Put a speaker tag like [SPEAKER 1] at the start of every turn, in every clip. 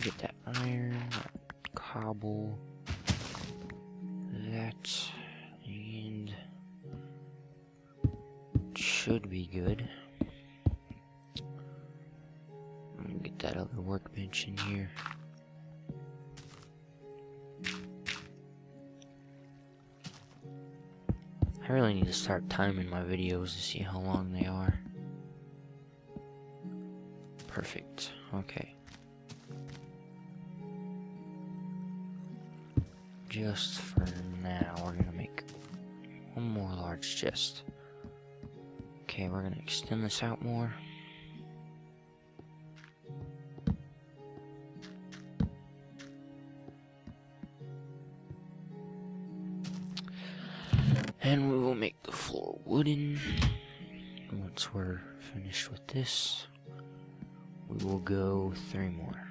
[SPEAKER 1] get that iron, that cobble, that, and should be good. I'm gonna get that other workbench in here. I really need to start timing my videos to see how long they are. Perfect. Okay. Just for now, we're gonna make one more large chest. Okay, we're gonna extend this out more. And we will make the floor wooden. Once we're finished with this, we will go 3 more.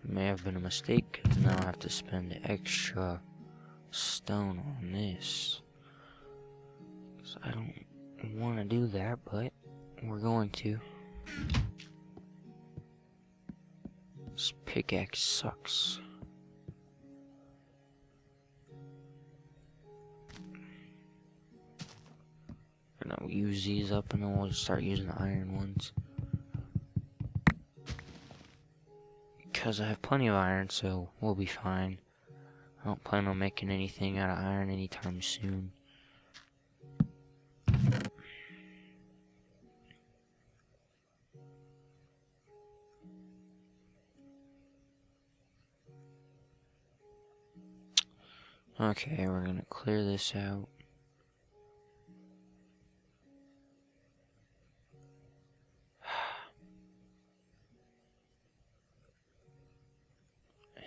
[SPEAKER 1] It may have been a mistake, because now I have to spend extra stone on this. So I don't want to do that, but we're going to. This pickaxe sucks. I'm gonna use these up and then we'll just start using the iron ones. Because I have plenty of iron, so we'll be fine. I don't plan on making anything out of iron anytime soon. Okay, we're gonna clear this out.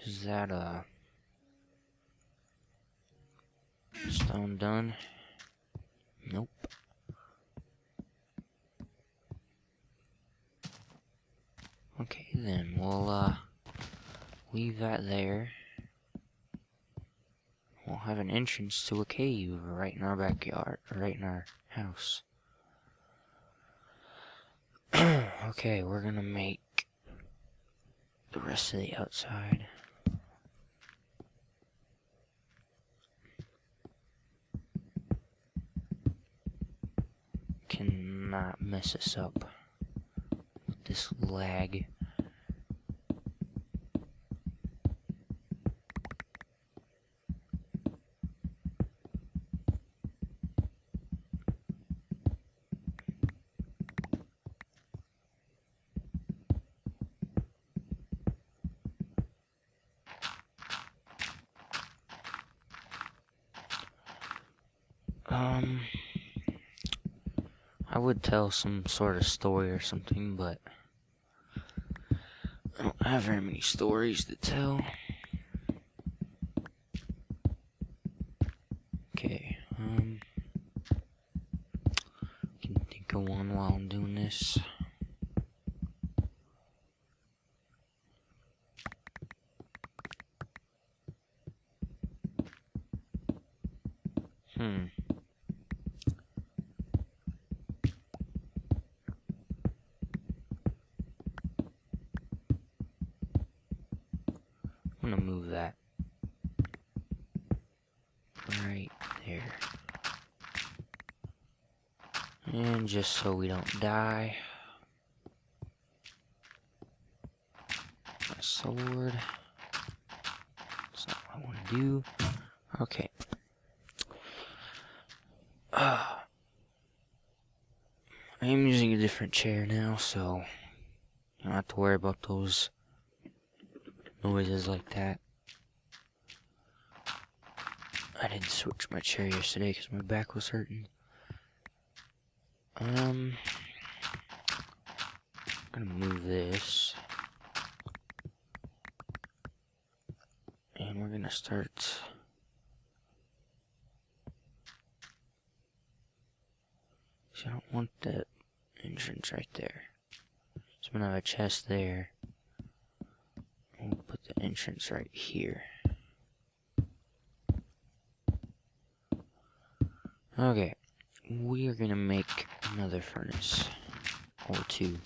[SPEAKER 1] Is that stone done? Nope. Okay, then we'll leave that there. We'll have an entrance to a cave right in our backyard, right in our house. Okay, we're gonna make the rest of the outside. Cannot mess us up with this lag. I would tell some sort of story or something, but I don't have very many stories to tell. Okay, can think of one while I'm doing this. I'm gonna move that right there. And just so we don't die, my sword. That's not what I want to do. Okay. I am using a different chair now, so you don't have to worry about those noises like that. I didn't switch my chair yesterday because my back was hurting. I'm gonna move this. And we're gonna start. So I don't want that entrance right there. So I'm gonna have a chest there. We'll put the entrance right here. Okay, we are gonna make another furnace. Or 2.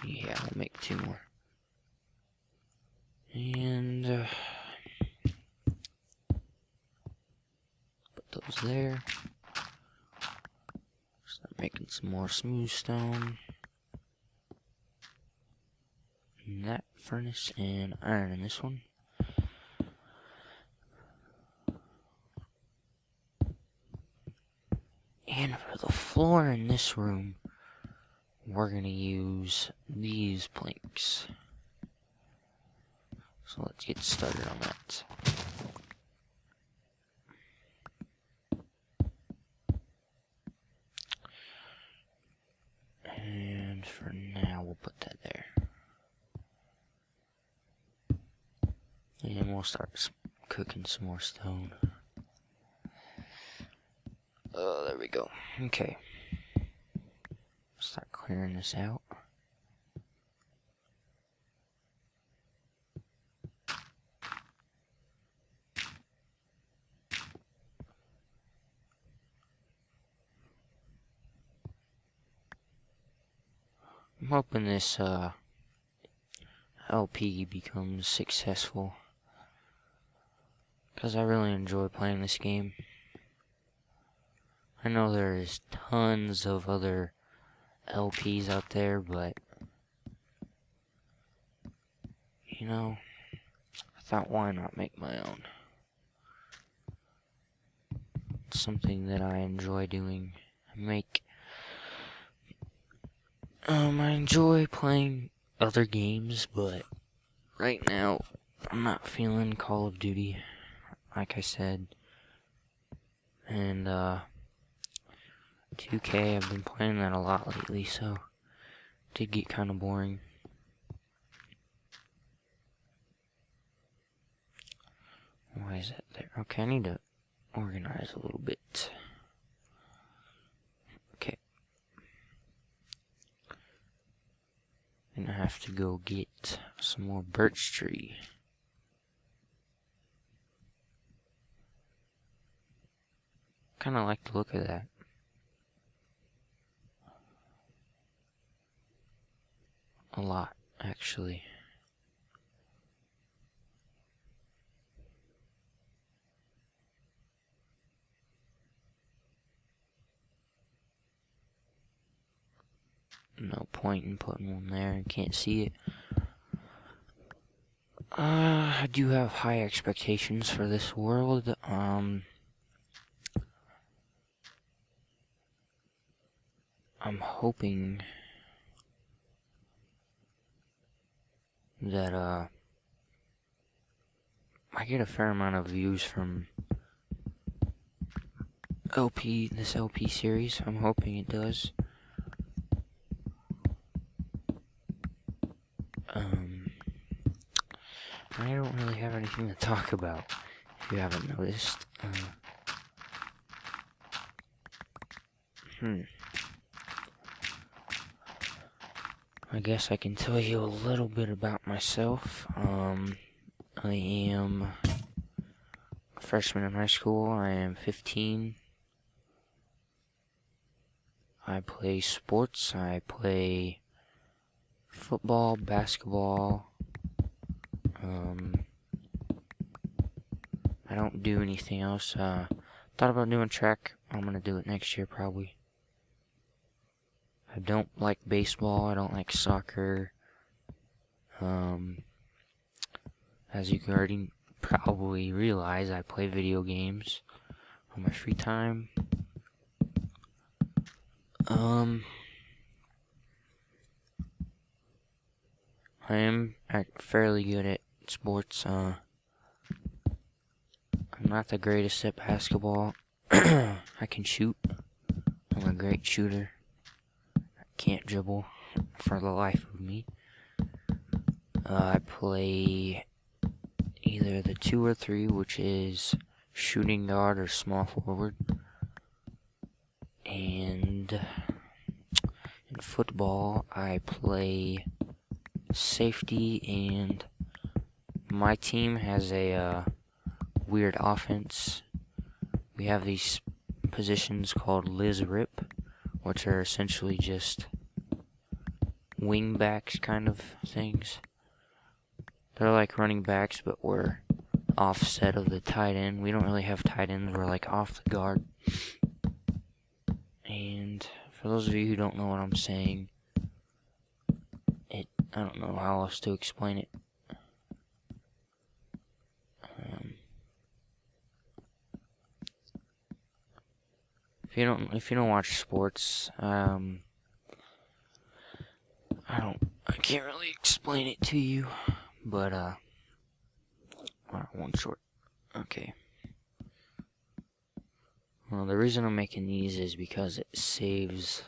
[SPEAKER 1] Yeah, we'll make 2 more. And put those there. Start making some more smooth stone. And that furnace and iron in this one. And for the floor in this room, we're gonna use these planks. So let's get started on that. And for now, we'll put that there. And we'll start cooking some more stone. Oh, there we go. Okay. Start clearing this out. I'm hoping this LP becomes successful, because I really enjoy playing this game. I know there's tons of other LPs out there, but you know, I thought, why not make my own? It's something that I enjoy doing. I enjoy playing other games, but right now I'm not feeling Call of Duty, like I said. And 2K, I've been playing that a lot lately, so it did get kind of boring. Why is that there? Okay, I need to organize a little bit. Okay. And I have to go get some more birch tree. Kinda like the look of that. A lot, actually. No point in putting one there, you can't see it. I do have high expectations for this world. I'm hoping that I get a fair amount of views from this LP series. I'm hoping it does. I don't really have anything to talk about, if you haven't noticed. I guess I can tell you a little bit about myself. I am a freshman in high school. I am 15. I play sports. I play football, basketball. I don't do anything else. Thought about doing track. I'm gonna do it next year probably. I don't like baseball. I don't like soccer. As you can already probably realize, I play video games on my free time. I am fairly good at sports. I'm not the greatest at basketball. I can shoot. I'm a great shooter. I can't dribble for the life of me. I play either the 2 or 3, which is shooting guard or small forward. And in football, I play safety, and my team has a weird offense. We have these positions called Liz Rip, which are essentially just wing backs kind of things. They're like running backs, but we're offset of the tight end. We don't really have tight ends, we're like off the guard. And for those of you who don't know what I'm saying, I don't know how else to explain it. If you don't watch sports, I can't really explain it to you, but one short. Okay. Well, the reason I'm making these is because it saves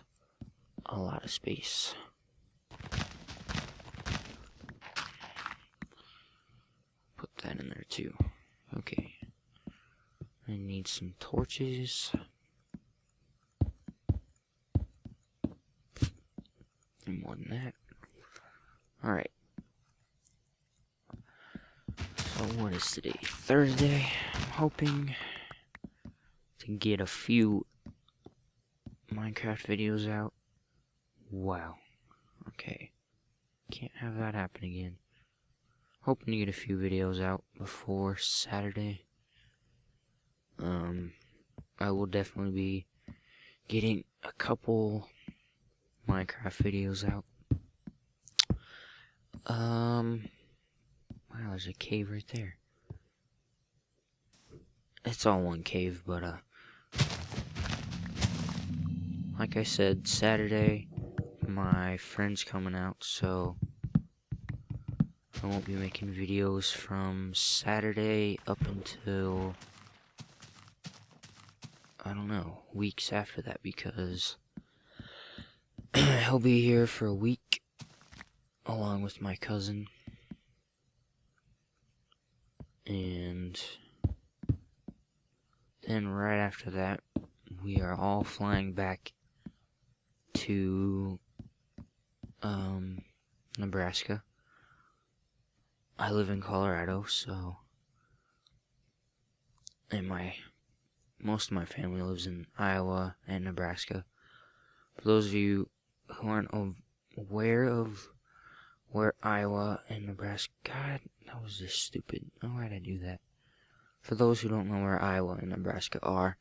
[SPEAKER 1] a lot of space. Put that in there too. Okay. I need some torches. And more than that. Alright. So what is today? Thursday. I'm hoping to get a few Minecraft videos out. Wow. Okay. Can't have that happen again. Hoping to get a few videos out before Saturday. I will definitely be getting a couple Minecraft videos out. Wow, there's a cave right there. It's all one cave, but like I said, Saturday my friend's coming out, so I won't be making videos from Saturday up until, I don't know, weeks after that, because he'll be here for a week along with my cousin, and then right after that we are all flying back to Nebraska. I live in Colorado, so, and most of my family lives in Iowa and Nebraska. For those of you who aren't aware of where Iowa and Nebraska, God, that was just stupid. Why did I do that? For those who don't know where Iowa and Nebraska are,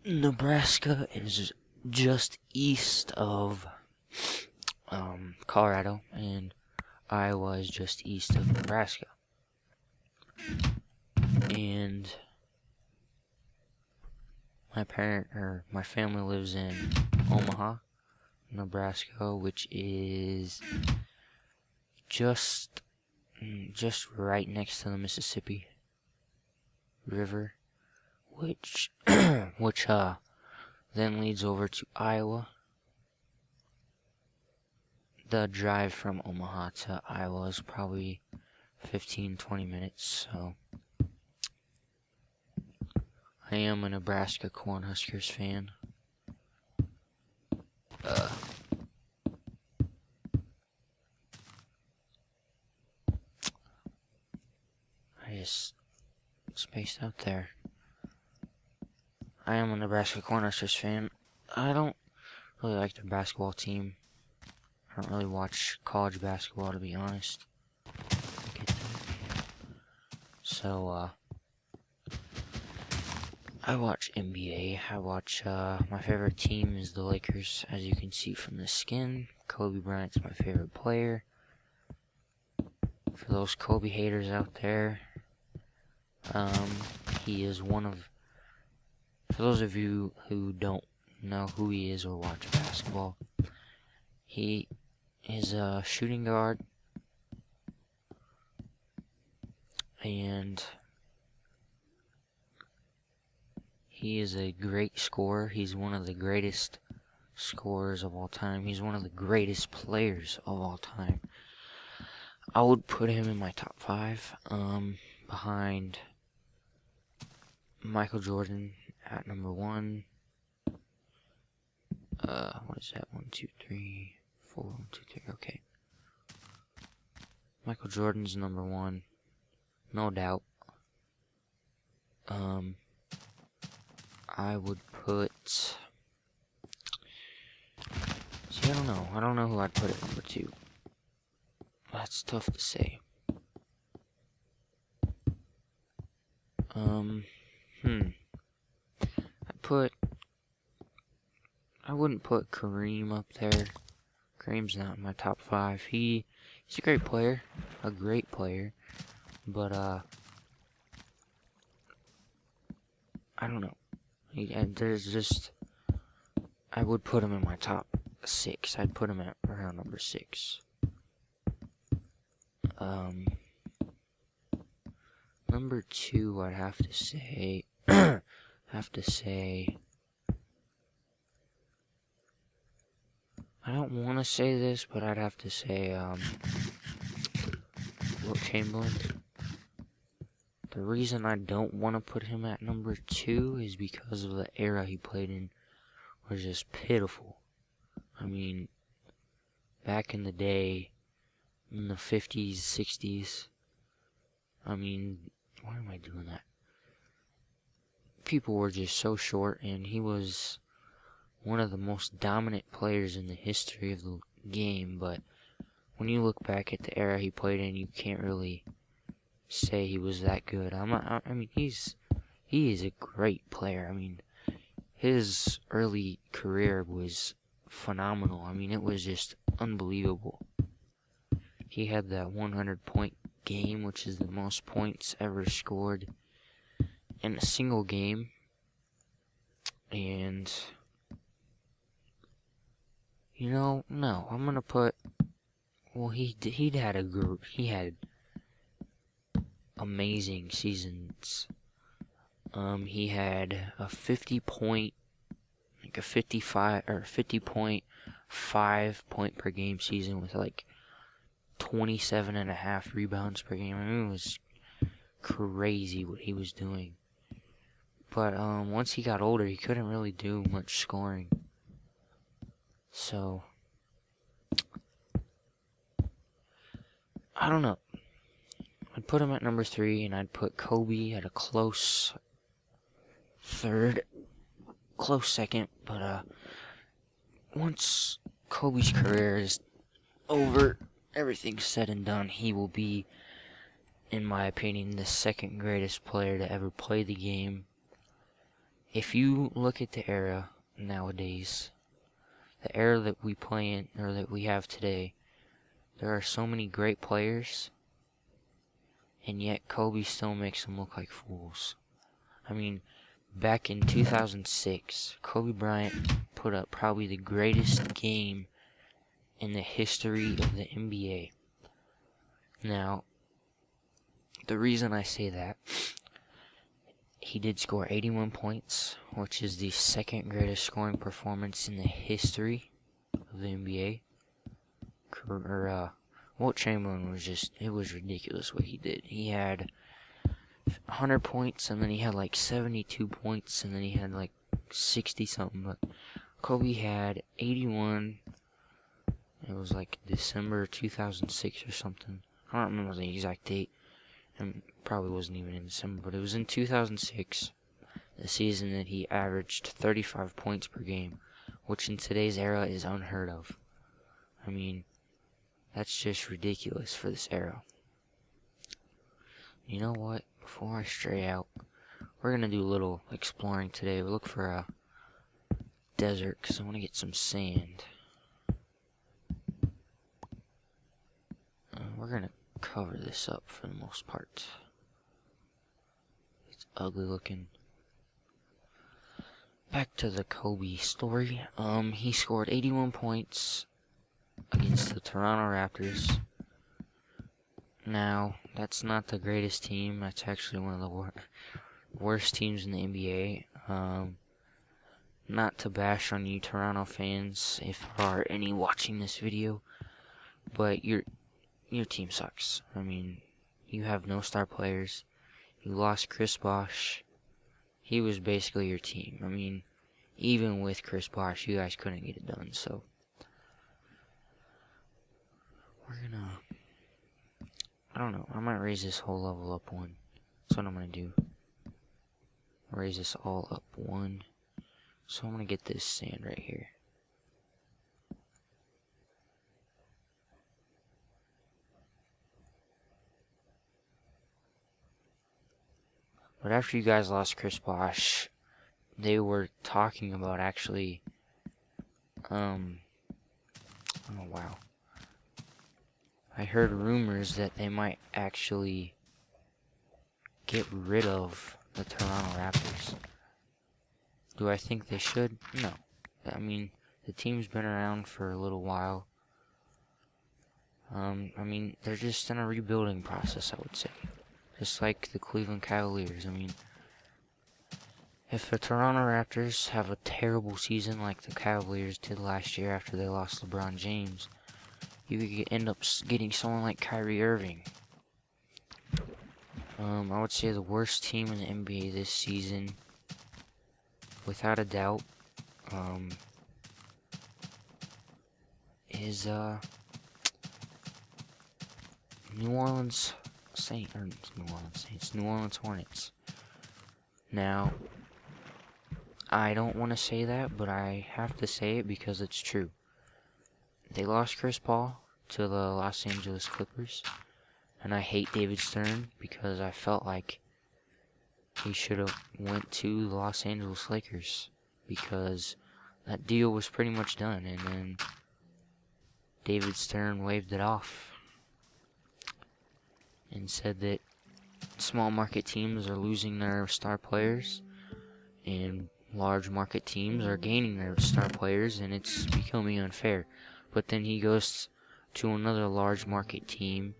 [SPEAKER 1] Nebraska is just east of Colorado, and Iowa is just east of Nebraska. And my family lives in Omaha, Nebraska, which is just right next to the Mississippi River, which then leads over to Iowa. The drive from Omaha to Iowa is probably 15-20 minutes, so I am a Nebraska Cornhuskers fan. I just spaced out there. I am a Nebraska Cornhuskers fan. I don't really like their basketball team. I don't really watch college basketball, to be honest. So, I watch NBA. I watch, my favorite team is the Lakers, as you can see from the skin. Kobe Bryant's my favorite player. For those Kobe haters out there, he is one of, for those of you who don't know who he is or watch basketball, he is a shooting guard, and he is a great scorer. He's one of the greatest scorers of all time. He's one of the greatest players of all time. I would put him in my top 5, behind Michael Jordan at number 1. What is that? 1, 2, 3, 4, 1, 2, 3. Okay. Michael Jordan's number 1, no doubt. I would put... See, I don't know. I don't know who I'd put at number 2. That's tough to say. I wouldn't put Kareem up there. Kareem's not in my top 5. He's a great player. But, I don't know. I would put him in my top 6. I'd put him at around number 6. Number 2, I'd have to say, I don't want to say this, but I'd have to say, Wilt Chamberlain. The reason I don't want to put him at number 2 is because of the era he played in was just pitiful. I mean, back in the day, in the 50s, 60s, I mean, why am I doing that? People were just so short, and he was one of the most dominant players in the history of the game, but when you look back at the era he played in, you can't really say he was that good. He is a great player. I mean, his early career was phenomenal. I mean, it was just unbelievable. He had that 100-point game, which is the most points ever scored in a single game. And, no, I'm gonna put, well, he had amazing seasons. He had a 50-point, like a 50.5 point per game season with like 27.5 rebounds per game. I mean, it was crazy what he was doing. But once he got older, he couldn't really do much scoring. So, I don't know. I'd put him at number 3, and I'd put Kobe at a close 3rd, close 2nd. But once Kobe's career is over, everything's said and done, he will be, in my opinion, the 2nd greatest player to ever play the game. If you look at the era nowadays, the era that we play in, or that we have today, there are so many great players, and yet Kobe still makes them look like fools. I mean, back in 2006, Kobe Bryant put up probably the greatest game in the history of the NBA. Now, the reason I say that, he did score 81 points, which is the 2nd greatest scoring performance in the history of the NBA. Wilt Chamberlain it was ridiculous what he did. He had 100 points, and then he had like 72 points, and then he had like 60-something. But Kobe had 81. It was like December 2006 or something. I don't remember the exact date. And probably wasn't even in December, but it was in 2006, the season that he averaged 35 points per game, which in today's era is unheard of. I mean, that's just ridiculous for this era. You know what? Before I stray out, we're going to do a little exploring today. We'll look for a desert, because I want to get some sand. We're going to cover this up for the most part. It's ugly looking. Back to the Kobe story. He scored 81 points against the Toronto Raptors. Now, that's not the greatest team. That's actually one of the worst teams in the NBA. Not to bash on you Toronto fans, if there are any watching this video, but your team sucks. I mean, you have no star players. You lost Chris Bosh. He was basically your team. I mean, even with Chris Bosh, you guys couldn't get it done. So, we're gonna I don't know. I might raise this whole level up 1. That's what I'm gonna do. Raise this all up 1. So I'm gonna get this sand right here. But after you guys lost Chris Bosh, they were talking about actually, oh wow. I heard rumors that they might actually get rid of the Toronto Raptors. Do I think they should? No. I mean, the team's been around for a little while. I mean, they're just in a rebuilding process, I would say. Just like the Cleveland Cavaliers. I mean, if the Toronto Raptors have a terrible season like the Cavaliers did last year after they lost LeBron James, you could end up getting someone like Kyrie Irving. I would say the worst team in the NBA this season, without a doubt, is New Orleans Hornets. Now, I don't want to say that, but I have to say it because it's true. They lost Chris Paul to the Los Angeles Clippers, and I hate David Stern because I felt like he should have went to the Los Angeles Lakers because that deal was pretty much done, and then David Stern waved it off and said that small market teams are losing their star players and large market teams are gaining their star players, and it's becoming unfair. But then he goes to another large market team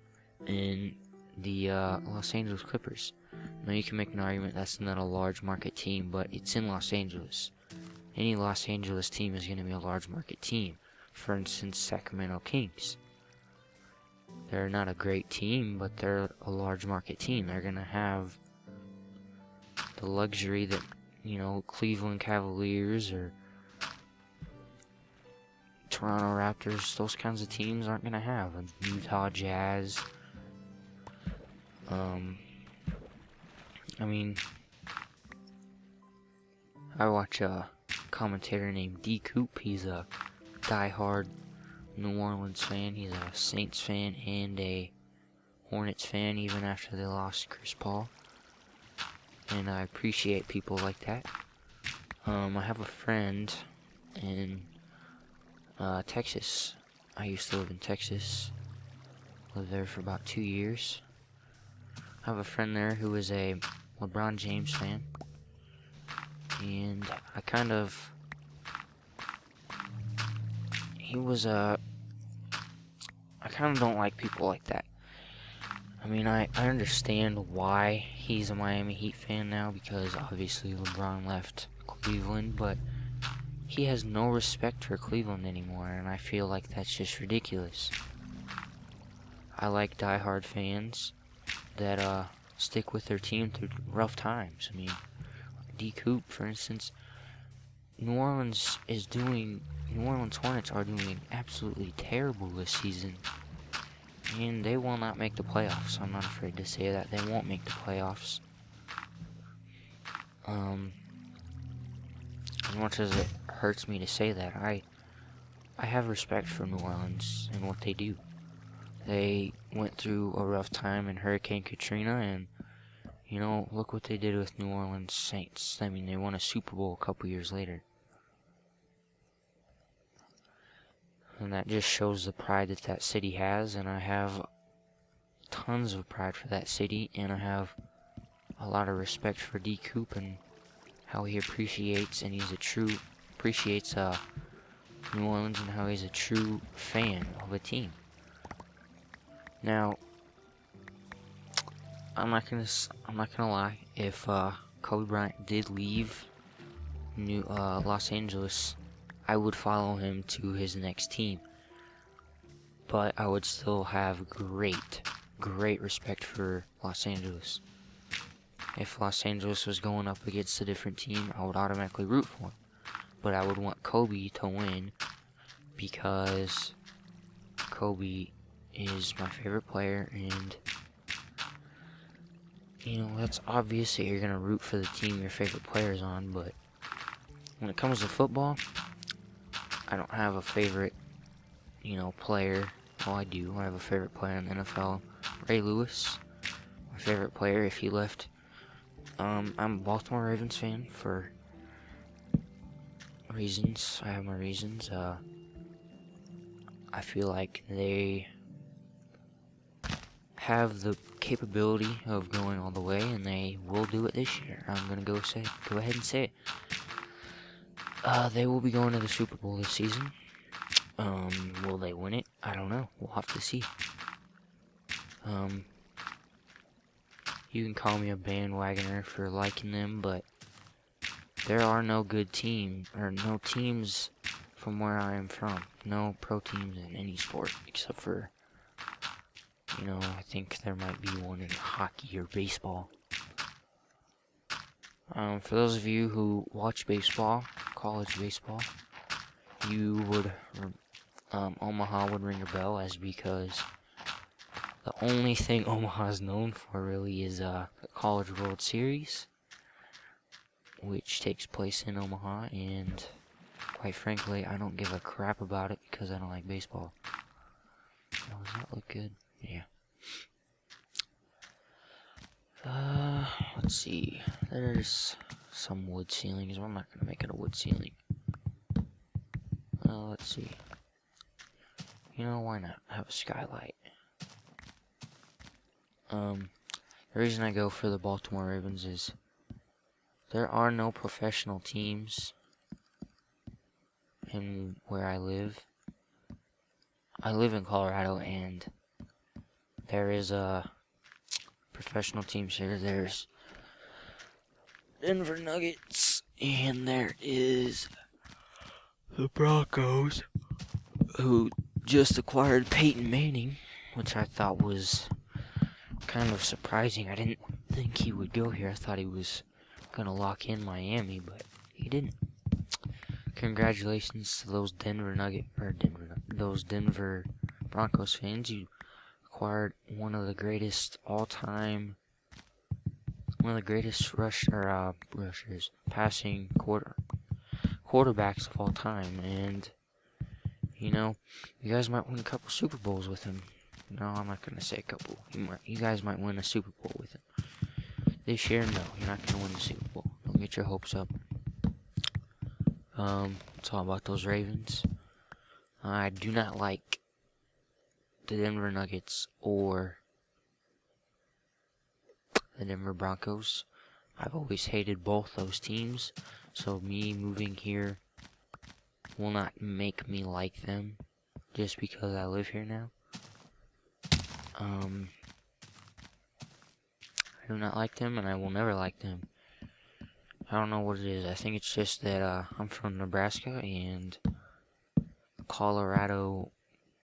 [SPEAKER 1] in the Los Angeles Clippers. Now you can make an argument that's not a large market team, but it's in Los Angeles. Any Los Angeles team is going to be a large market team. For instance, Sacramento Kings. They're not a great team, but they're a large market team. They're going to have the luxury that, you know, Cleveland Cavaliers or Toronto Raptors, those kinds of teams aren't going to have. And Utah Jazz. I mean, I watch a commentator named D. Coop. He's a diehard New Orleans fan. He's a Saints fan and a Hornets fan, even after they lost Chris Paul. And I appreciate people like that. I have a friend in Texas. I used to live in Texas. Lived there for about 2 years. I have a friend there who is a LeBron James fan. And I kind of don't like people like that. I mean, I understand why he's a Miami Heat fan now, because obviously LeBron left Cleveland, but he has no respect for Cleveland anymore, and I feel like that's just ridiculous. I like diehard fans that stick with their team through rough times. I mean, D. Coop, for instance, New Orleans Hornets are doing absolutely terrible this season, and they will not make the playoffs. I'm not afraid to say that. They won't make the playoffs. As much as it hurts me to say that, I have respect for New Orleans and what they do. They went through a rough time in Hurricane Katrina, and, you know, look what they did with New Orleans Saints. I mean, they won a Super Bowl a couple years later. And that just shows the pride that that city has, and I have tons of pride for that city, and I have a lot of respect for D. Coop and how he appreciates New Orleans, and how he's a true fan of a team. Now, I'm not gonna lie. If Kobe Bryant did leave Los Angeles, I would follow him to his next team. But I would still have great respect for Los Angeles. If Los Angeles was going up against a different team, I would automatically root for him. But I would want Kobe to win because Kobe is my favorite player, and you know, that's obvious that you're gonna root for the team your favorite player's on, but when it comes to football, I don't have a favorite, you know, player. Well, I do. I have a favorite player in the NFL, Ray Lewis. My favorite player if he left. I'm a Baltimore Ravens fan for reasons. I have my reasons. I feel like they have the capability of going all the way, and they will do it this year. I'm gonna go ahead and say it. They will be going to the Super Bowl this season. Will they win it? I don't know. We'll have to see. You can call me a bandwagoner for liking them, but there are no good teams, or no teams from where I am from. No pro teams in any sport, except for, you know, I think there might be one in hockey or baseball. For those of you who watch baseball, college baseball, you would, Omaha would ring a bell, as because the only thing Omaha is known for really is the College World Series, which takes place in Omaha, and quite frankly, I don't give a crap about it because I don't like baseball. Oh, does that look good? Yeah. Let's see. There's some wood ceilings. Well, I'm not gonna make it a wood ceiling. Let's see. You know, why not have a skylight? The reason I go for the Baltimore Ravens is there are no professional teams in where I live. I live in Colorado, and there is a professional teams here. There's Denver Nuggets, and there is the Broncos, who just acquired Peyton Manning, which I thought was kind of surprising. I didn't think he would go here. I thought he was gonna lock in Miami, but he didn't. Congratulations to those those Denver Broncos fans. You acquired one of the greatest all-time, one of the greatest rushers, passing quarterbacks of all time, and you know, you guys might win a couple Super Bowls with him. No, I'm not gonna say a couple. You guys might win a Super Bowl with him. This year, no, you're not gonna win the Super Bowl. Don't get your hopes up. It's all about those Ravens. I do not like the Denver Nuggets or the Denver Broncos. I've always hated both those teams, so me moving here will not make me like them just because I live here now. I do not like them, and I will never like them. I don't know what it is. I think it's just that I'm from Nebraska, and Colorado